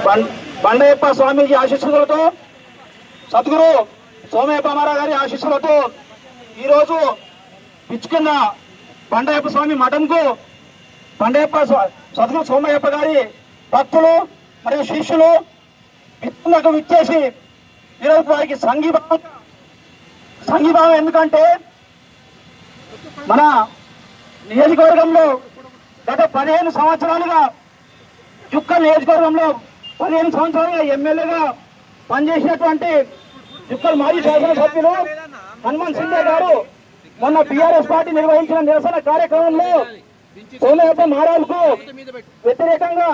బండయ్యప్ప స్వామీజీ ఆశీస్సులతో, సద్గురు సోమయ్యప్ప మహారాజ్ గారి ఆశీస్సులతో ఈరోజు పిచ్చుకున్న బండయ్యప్ప స్వామి మఠంకు బండయ్యప్ప సద్గురు సోమయ్యప్ప గారి భక్తులు మరియు శిష్యులు పిచ్చుకున్నకు విచ్చేసి ఈరోజు వారికి సంఘీభావం ఎందుకంటే మన నియోజకవర్గంలో గత 15 సంవత్సరాలుగా చుక్కల్ నియోజకవర్గంలో 15 సంవత్సరాలుగా ఎమ్మెల్యేగా పనిచేసినటువంటి చుక్కల్ మాజీ శాసనసభ్యులు హనుమంత్ సిండే గారు మొన్న బీఆర్ఎస్ పార్టీ నిర్వహించిన నిరసన కార్యక్రమంలో సోమయ్యప్ప మహారాజ్ కు వ్యతిరేకంగా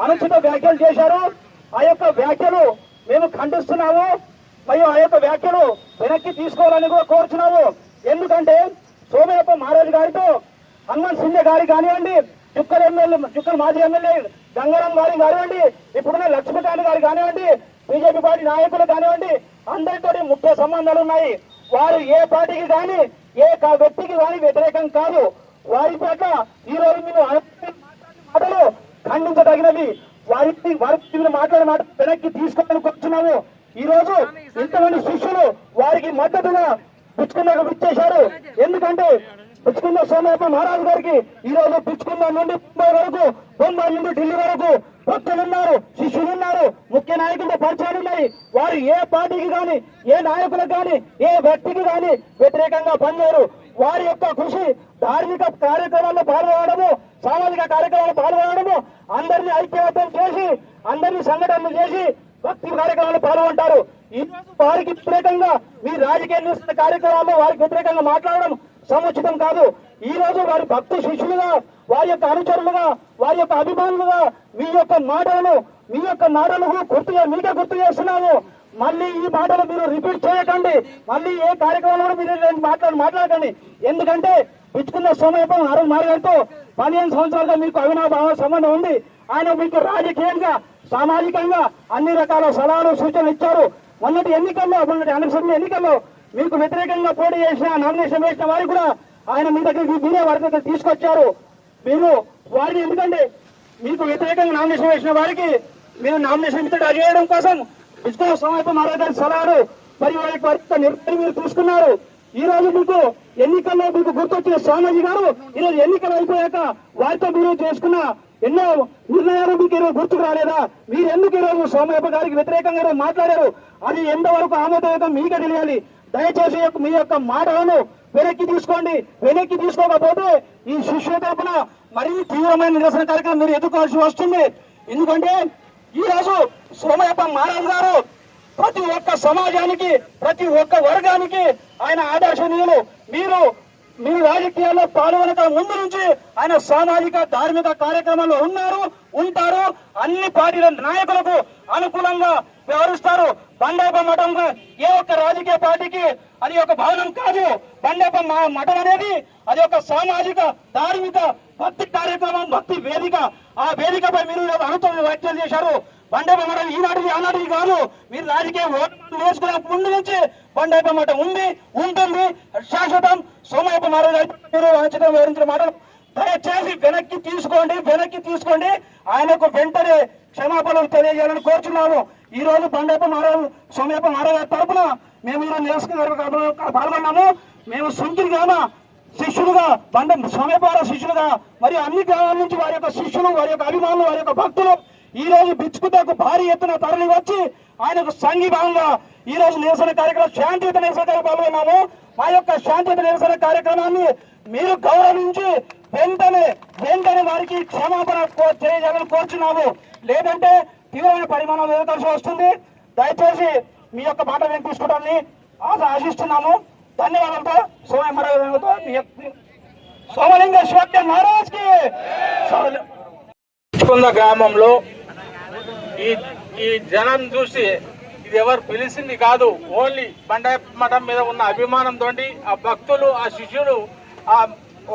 అనుచిత వ్యాఖ్యలు చేశారు. ఆ యొక్క వ్యాఖ్యలు మేము ఖండిస్తున్నాము మరియు ఆ యొక్క వ్యాఖ్యలు వెనక్కి తీసుకోవాలని కూడా కోరుచున్నాము. ఎందుకంటే సోమయ్యప్ప మహారాజ్ గారితో హనుమంత్ సిండే గారి కానివ్వండి, చుక్కల్ మాజీ ఎమ్మెల్యే గంగారాం గారి కానివ్వండి, ఇప్పుడున్న లక్ష్మీకాంత్ గారు కానివ్వండి, బీజేపీ పార్టీ నాయకులు కానివ్వండి, అందరితో ముఖ్య సంబంధాలు ఉన్నాయి. వారు ఏ పార్టీకి కానీ ఏ వ్యక్తికి కానీ వ్యతిరేకం కాదు. వారి పట్ల ఈ రోజు మీరు మాటలు ఖండించదగినవి. వారికి మాట్లాడే మాట వెనక్కి తీసుకోవాలని కోరుతున్నాము. ఈ రోజు ఇంతమంది శిష్యులు వారికి మద్దతుగా పిచ్చుకున్నకు విచ్చేశారు. ఎందుకంటే పిచ్చుకున్న సోమయ్యప్ప మహారాజు గారికి ఈ రోజు పిచ్చుకున్న నుండి ముంబై వరకు, బొంబాయి నుండి ఢిల్లీ వరకు భక్తులున్నారు, శిష్యులున్నారు, ముఖ్య నాయకులతో పరిచయాలు ఉన్నాయి. వారు ఏ పార్టీకి కానీ ఏ నాయకులకు కానీ ఏ వ్యక్తికి కానీ వ్యతిరేకంగా పనిచేయరు. వారి యొక్క కృషి ధార్మిక కార్యక్రమాల్లో పాల్గొనడము, సామాజిక కార్యక్రమాల్లో పాల్గొనడము, అందరినీ ఐక్యమత్యం చేసి అందరినీ సంఘటనలు చేసి భక్తి కార్యక్రమాల్లో పాల్గొంటారు. ఈ రోజు వారికి వ్యతిరేకంగా మీ రాజకీయ కార్యక్రమాల్లో వారికి వ్యతిరేకంగా మాట్లాడడం సముచితం కాదు. ఈ రోజు వారి భక్తి శిష్యులుగా, వారి యొక్క అనుచరులుగా, వారి యొక్క అభిమానులుగా మీ యొక్క మాటలను మీకే గుర్తు చేస్తున్నాము. మళ్ళీ ఈ మాటలు మీరు రిపీట్ చేయకండి. మళ్ళీ ఏ కార్యక్రమంలో మీరు మాట్లాడకండి. ఎందుకంటే పిచ్చుకున్న సోమయ్యప్ప మహారాజుతో 15 సంవత్సరాలుగా మీకు అవినాభావ సంబంధం ఉంది. ఆయన మీకు రాజకీయంగా, సామాజికంగా అన్ని రకాల సలహాలు సూచనలు ఇచ్చారు. మొన్నటి అనవసరమైన ఎన్నికల్లో మీకు వ్యతిరేకంగా పోటీ చేసిన, నామినేషన్ వేసిన వారికి కూడా ఆయన మీ దగ్గరికి మీరే వారి దగ్గర తీసుకొచ్చారు. మీరు వారిని ఎందుకంటే మీకు వ్యతిరేకంగా నామినేషన్ వేసిన వారికి మీరు నామినేషన్ విత్డ్రా చేయడం కోసం పిచ్చుకున్న సోమయ్యప్ప మహారాజ్ గారి సలహాలు మరియు వారి నిర్ణయం మీరు తీసుకున్నారు. ఈ రోజు మీకు ఎన్నికల్లో మీకు గుర్తొచ్చిన స్వామీజీ గారు ఈరోజు ఎన్నికలు అయిపోయాక వారితో మీరు చేసుకున్న ఎన్నో నిర్ణయాలు మీకు ఈరోజు గుర్తుకు రాలేదా? మీరు ఎందుకు ఈరోజు సోమయ్యప్ప గారికి వ్యతిరేకంగా మాట్లాడారు? అది ఎంతవరకు ఆమోదయోగం మీకే తెలియాలి. దయచేసి మీ యొక్క మాటలను వెనక్కి తీసుకోండి. వెనక్కి తీసుకోకపోతే ఈ శిష్యుల తరపున మరీ తీవ్రమైన నిరసన కార్యక్రమం మీరు ఎదుర్కోవాల్సి వస్తుంది. ఎందుకంటే ఈ రోజు సోమయ్యప్ప మహారాజ్ గారు ప్రతి ఒక్క సమాజానికి, ప్రతి ఒక్క వర్గానికి ఆయన ఆదర్శనీయులు. మీరు రాజకీయాల్లో పాల్గొనక ముందు నుంచి ఆయన సామాజిక ధార్మిక కార్యక్రమాల్లో ఉంటారు. అన్ని పార్టీల నాయకులకు అనుకూలంగా వ్యవహరిస్తారు. బండయ్యప్ప మఠం ఏ ఒక్క రాజకీయ పార్టీకి అది ఒక భవనం కాదు. బండయ్యప్ప మఠం అనేది అది ఒక సామాజిక ధార్మిక భక్తి కార్యక్రమం, భక్తి వేదిక. ఆ వేదికపై మీరు అనుభవ వ్యాఖ్యలు చేశారు. బండయ్యప్ప మఠం ఈనాటిది ఆనాటిది కాదు. మీరు రాజకీయ ఓట్లు వేసుకునే ముందు నుంచి బండయ్యప్ప మఠం ఉంది, ఉంటుంది, శాశ్వతం. సోమయ్యప్ప మహారాజ్ మీరు అనుచితంగా వివరించిన మాటలు దయచేసి వెనక్కి తీసుకోండి. ఆయనకు వెంటనే క్షమాపణలు తెలియజేయాలని కోరుచున్నాము. ఈ రోజు బండయ్యప్ప మహారాజ్ సోమయ్యప్ప మహారాజ్ గారి తరఫున మేము ఈరోజు నిరసన పాల్గొన్నాము. మేము సుంకిల్ గ్రామ శిష్యులుగా, సోమయ్యప్ప శిష్యులుగా మరియు అన్ని గ్రామాల నుంచి వారి యొక్క శిష్యులు, వారి యొక్క అభిమానులు, వారి యొక్క భక్తులు ఈ రోజు బిచ్చుకుతకు భారీ ఎత్తున తరలి వచ్చి ఆయనకు సంఘీభావంగా ఈ రోజు నిరసన కార్యక్రమం, శాంతియుత నిరసన కార్యక్రమం పాల్గొన్నాము. మా యొక్క శాంతియుత నిరసన కార్యక్రమాన్ని మీరు గౌరవించి వెంటనే వారికి క్షమాపణ తెలియజేయాలని కోరుచున్నాము. లేదంటే తీవ్రమైన పరిమాణాలు ఎదుర్కోవాల్సి వస్తుంది. దయచేసి మీ యొక్క మాట మేము తీసుకోవడాన్ని ఆశిస్తున్నాము. ధన్యవాదాలతో సోమలింగ శివజ్ఞ మహారాజ్ కి. గ్రామంలో ఈ జనం చూసి ఇది ఎవరు పిలిచింది కాదు, ఓన్లీ బండయ్యప్ప మఠం మీద ఉన్న అభిమానంతో ఆ భక్తులు, ఆ శిష్యులు ఆ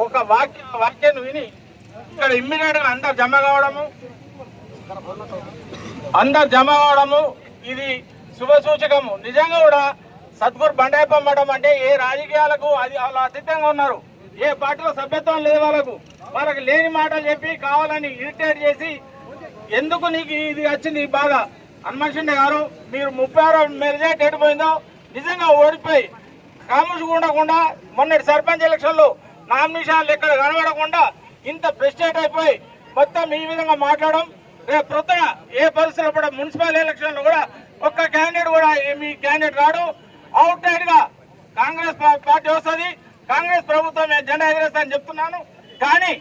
ఒక వాక్యాన్ని విని ఇక్కడ ఇమ్మీడియట్ గా అందరు జమ కావడము ఇది శుభ సూచకము. నిజంగా కూడా సద్గురు బండయ్యప్ప మఠం అంటే ఏ రాజకీయాలకు వాళ్ళు అతీతంగా ఉన్నారు. ఏ పార్టీలో సభ్యత్వం లేదు. వాళ్ళకి లేని మాటలు చెప్పి కావాలని ఇరిటేట్ చేసి ఎందుకు నీకు ఇది వచ్చింది బాగా? హనుమంత్ షిండే గారు, మీరు 36 మెజార్టీ ఎడిపోయిందో నిజంగా ఓడిపోయి కాముషిగా ఉండకుండా మొన్నటి సర్పంచ్ ఎలక్షన్లో నామినేషన్లు ఎక్కడ కనబడకుండా ఇంత ప్రెస్టేట్ అయిపోయి మొత్తం ఈ విధంగా మాట్లాడడం, రేపు ప్రొద్దున ఏ పరిస్థితుల్లో కూడా మున్సిపల్ ఎలక్షన్లో కూడా ఒక్క క్యాండిడేట్ కూడా మీ క్యాండిడేట్ రాడు. అవుట్ రైట్ గా కాంగ్రెస్ పార్టీ వస్తుంది, కాంగ్రెస్ ప్రభుత్వం జెండా ఎగరేస్తా చెప్తున్నాను. కానీ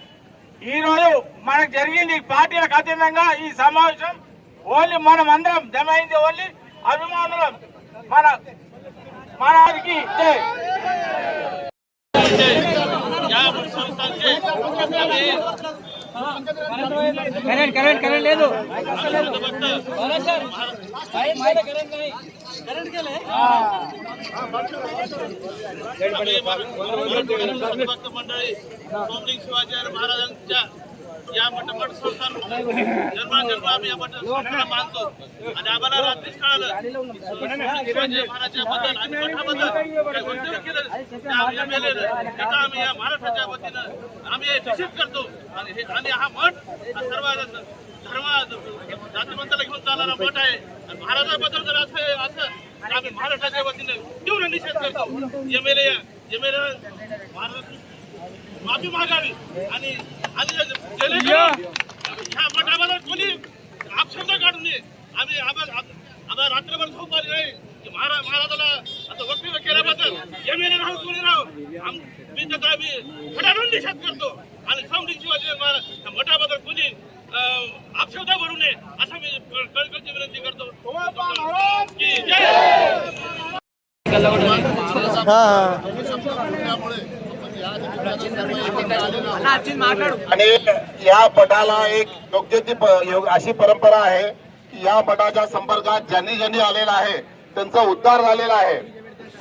ఈ రోజు మనకు జరిగింది పార్టీలకు అతీతంగా ఈ సమావేశం ఓన్లీ మనం అందరం జమైంది ఓన్లీ అభిమానులం. మనకి కరెంట్ లేదు. सोमलिंग शिवाजी महाराजांच्या या मठ संस्थान जन्म आम्ही या मठाला मानतो आणि आम्हाला रात्रीच कळालं शिवाजी महाराजांबद्दल आणि मठाबद्दल वक्तव्य केलं आम्ही या महाराष्ट्राच्या वतीनं आम्ही निषेध करतो आणि हा मठ सर्व धर्म जातीवंताला घेऊन चालणारा मठ आहे. महाराजांबद्दल जर असं आम्ही महाराष्ट्राच्या वतीनं तीव्र निषेध करतो. एमएलए माफी मागावी आणि ह्या मठाबद्दल कोणी अपशब्द काढू नये. आम्हाला रात्रभर झोप आली नाही की महाराजाला असं वक्तव्य केल्याबद्दल एमएलए राहू कोणी राहू मी फटाफट निषेध करतो आणि सोमलिंग शिवाजी मठाबद्दल कोणी अपशब्द करू नये असं मी कळकळीची विनंती करतो. आणि या मठाला एक योग्य ती अशी परंपरा आहे की या मठाच्या संपर्कात ज्यांनी ज्यांनी आलेला आहे त्यांचा उद्धार झालेला आहे.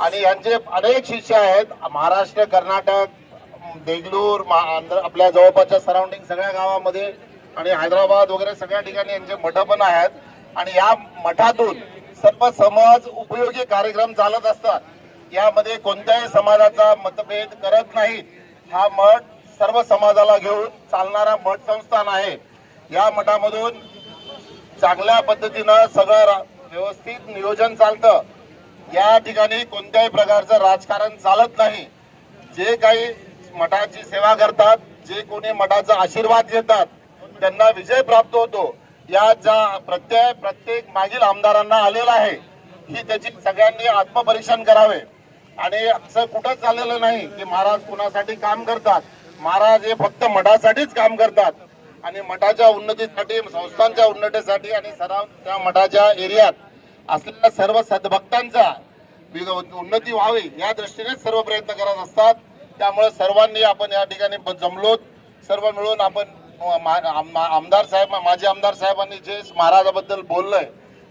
आणि यांचे अनेक शिष्य आहेत. महाराष्ट्र, कर्नाटक, देगलूर, आपल्या जवळपासच्या सराउंडिंग सगळ्या गावामध्ये आणि हैदराबाद वगैरे सगळ्या ठिकाणी यांचे मठ पण आहेत. आणि या मठातून सर्व समाज उपयोगी कार्यक्रम चालत असतात. यामध्ये कोणत्याही समाजाचा मतभेद करत नाही. हा मठ सर्व समाजाला घेऊन चालणारा मठ संस्थान आहे. या मठामधून चांगल्या पद्धतीनं सगळं व्यवस्थित नियोजन चालतं. या ठिकाणी कोणत्याही प्रकारचं राजकारण चालत नाही. जे काही मठाची सेवा करतात, जे कोणी मठाचा आशीर्वाद घेतात त्यांना विजय प्राप्त होतो. या ज्या प्रत्येक मागील आमदारांना आलेला आहे ही त्याची सगळ्यांनी आत्मपरीक्षण करावे. आणि असं कुठंच झालेलं नाही की महाराज कुणासाठी काम करतात. महाराज हे फक्त मठासाठीच काम करतात आणि मठाच्या उन्नतीसाठी, संस्थांच्या उन्नतीसाठी आणि त्या मठाच्या एरियात असलेल्या सर्व सद्भक्तांचा उन्नती व्हावी या दृष्टीने सर्व प्रयत्न करत असतात. त्यामुळे सर्वांनी आपण या ठिकाणी जमलोत, सर्व मिळून आपण आमदार साहेब, माजी आमदार साहेबांनी जे महाराजाबद्दल बोललंय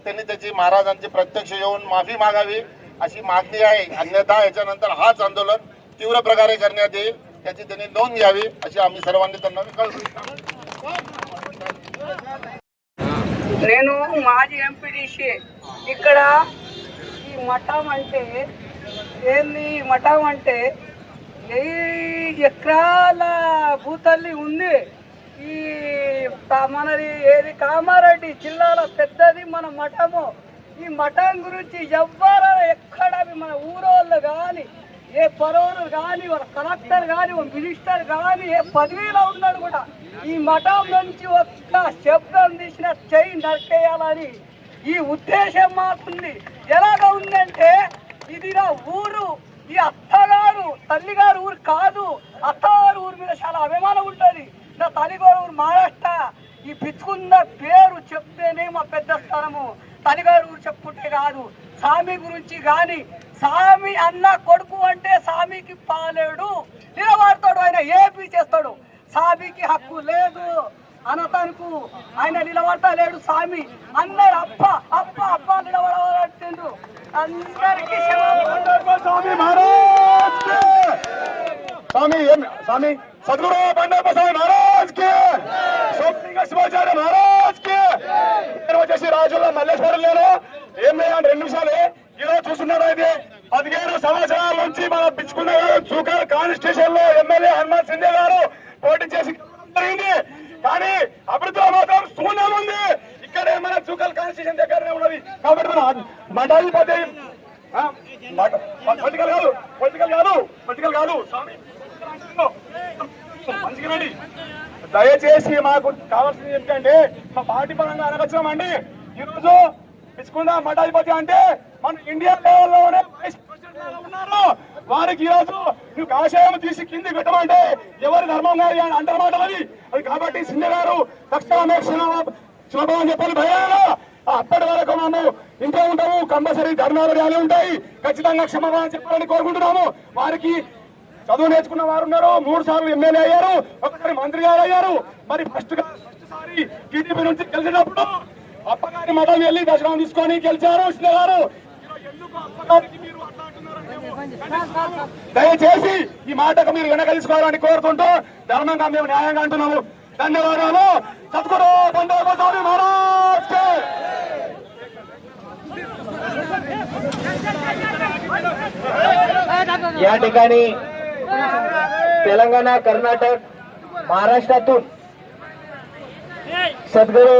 त्यांनी त्याची महाराजांची प्रत्यक्ष येऊन माफी मागावी अशी मागणी आहे. अन्यथा याच्यानंतर हाच आंदोलन तीव्र प्रकारे करण्यात येईल त्याची त्यांनी नोंद घ्यावी अशी आम्ही सर्वांनी त्यांना कळवतो. నేను మాజీ ఎంపీడీసీ. ఇక్కడ ఈ మఠం అంటే ఏంది? మఠం అంటే 1000 ఎకరాల భూతల్లి ఉంది. ఈ మనది ఏది కామారెడ్డి జిల్లాలో పెద్దది మన మఠము. ఈ మఠం గురించి ఎవ్వరు ఎక్కడ మన ఊరోళ్ళు కానీ, ఏ పరోరు కానీ, ఒక కలెక్టర్ కానీ, ఒక మినిస్టర్ కానీ, ఏ పదవిలో ఉన్నాడు కూడా ఈ మఠం నుంచి ఒక్క శబ్దం తీసిన చెయ్యి నరికేయాలని ఈ ఉద్దేశం మాకుంది. ఎలాగ ఉందంటే ఇది నా ఊరు, ఈ అత్తగారు తల్లిగారు ఊరు కాదు. అత్తగారు ఊరి మీద చాలా అభిమానం ఉంటుంది. నా తల్లిగారు ఊరు మహారాష్ట్ర. ఈ పిచ్చుకున్న పేరు చెప్తేనే మా పెద్ద స్థానము. తల్లిగారు ఊరు చెప్పుకుంటే కాదు. స్వామి గురించి కానీ, స్వామి అన్న కొడుకు అంటే స్వామికి పాలేడు నిలబడతాడు. ఆయన ఏపీ చేస్తాడు. స్వామికి హక్కు లేదు అనతనుకు. ఆయన నిలబడతా లేడు. స్వామి అందరు అప్ప అప్ప అప్ప నిలబడబడుతుండ్రు. అందరికీ स्वामी महाराज के, स्वामी सद्गुरु पंढरपूर स्वामी महाराज के, सोमलिंग शिवाचार्य महाराज के. నేను వచ్చేసి రాజుల మల్లేశ్వరం లేను. ఏం లేదంటే 2 నిమిషాలే. ఈరోజు చూస్తున్నారు అయితే 15 సంవత్సరాల నుంచి మన పిచ్చుకున్న చూకర్ కాన్స్టిట్యూషన్ లో ఎమ్మెల్యే హనుమంత్ షిండే గారు పోటీ చేసి జరిగింది. కానీ అభివృద్ధిలో మాత్రం శూన్యం ఉంది. ఇక్కడే మన జుకల్ కాన్స్టిట్యూషన్ దగ్గరనే ఉన్నది. కాబట్టి మన మండలాధిపతి పొలిటికల్ కాదు స్వామి మంచిగా రండి. దయచేసి మాకు కావాల్సింది ఏంటంటే మా పార్టీ పరంగా అనగచ్చామండి. ఈరోజు పిచ్చుకుందా మఠాధిపతి అంటే మన ఇండియా లెవెల్లోనే వైస్ ప్రెసిడెంట్ లాగా ఉన్నారు. వారికి ఈరోజు నువ్వు కాషాయం తీసి కింది పెట్టమంటే ఎవరి ధర్మం గారి అంటారన్నమాట అది. కాబట్టి సింధు గారు తక్షణమే క్షమాపణ చెప్పాలి భయాలు. అప్పటి వరకు మేము ఇంట్లో ఉంటాము. కంపల్సరీ ధర్నాలు ర్యాలీ ఉంటాయి. ఖచ్చితంగా క్షమాపణ చెప్పాలని కోరుకుంటున్నాము. వారికి చదువు నేర్చుకున్న వారు ఉన్నారు. 3 సార్లు ఎమ్మెల్యే అయ్యారు, ఒకసారి మంత్రి గారు అయ్యారు. మరి ఫస్ట్ సారి టీడీపీ నుంచి గెలిచినప్పుడు అప్పగారి మఠం వెళ్ళి దర్శనం తీసుకొని గెలిచారు సింధు గారు. ఎందుకు అప్పగారికి మీరు అట్లా అంటున్నారు? దయచేసి ఈ మాటకు మీరు వెనక తీసుకోవాలని కోరుకుంటూ ధర్మంగా మేము న్యాయంగా అంటున్నాము. ధన్యవాదాలు. సద్గురు బండే గోస్వామి మహారాజ్ కి. या ठिकाणी तेलंगणा, कर्नाटक, महाराष्ट्रातून सद्गुरू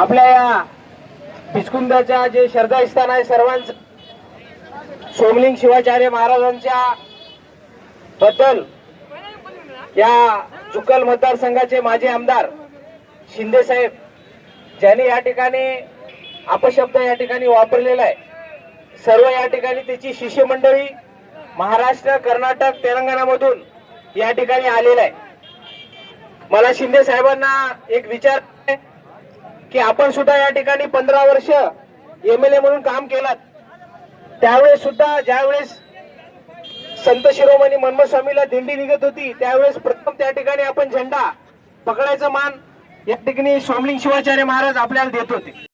आपल्या या पिचकुंदाच्या जे श्रद्धास्थान आहे सर्वांचं सोमलिंग शिवाचार्य महाराजांच्या बद्दल या जुक्कल मतदारसंघाचे माजी आमदार शिंदे साहेब ज्यांनी या ठिकाणी अपशब्द या ठिकाणी वापरलेला आहे. सर्व या ठिकाणी त्याची शिष्यमंडळी महाराष्ट्र, कर्नाटक, तेलंगणामधून या ठिकाणी आलेला आहे. मला शिंदे साहेबांना एक विचार आहे की आपण सुद्धा या ठिकाणी 15 वर्ष एमएलए म्हणून काम केलात. त्यावेळेस सुद्धा ज्यावेळेस संत शिरोमणी मनमथ स्वामीला दिंडी निघत होती त्यावेळेस प्रथम त्या ठिकाणी आपण झेंडा पकडायचा मान या ठिकाणी सोमलिंग शिवाचार्य महाराज आपल्याला देत होते.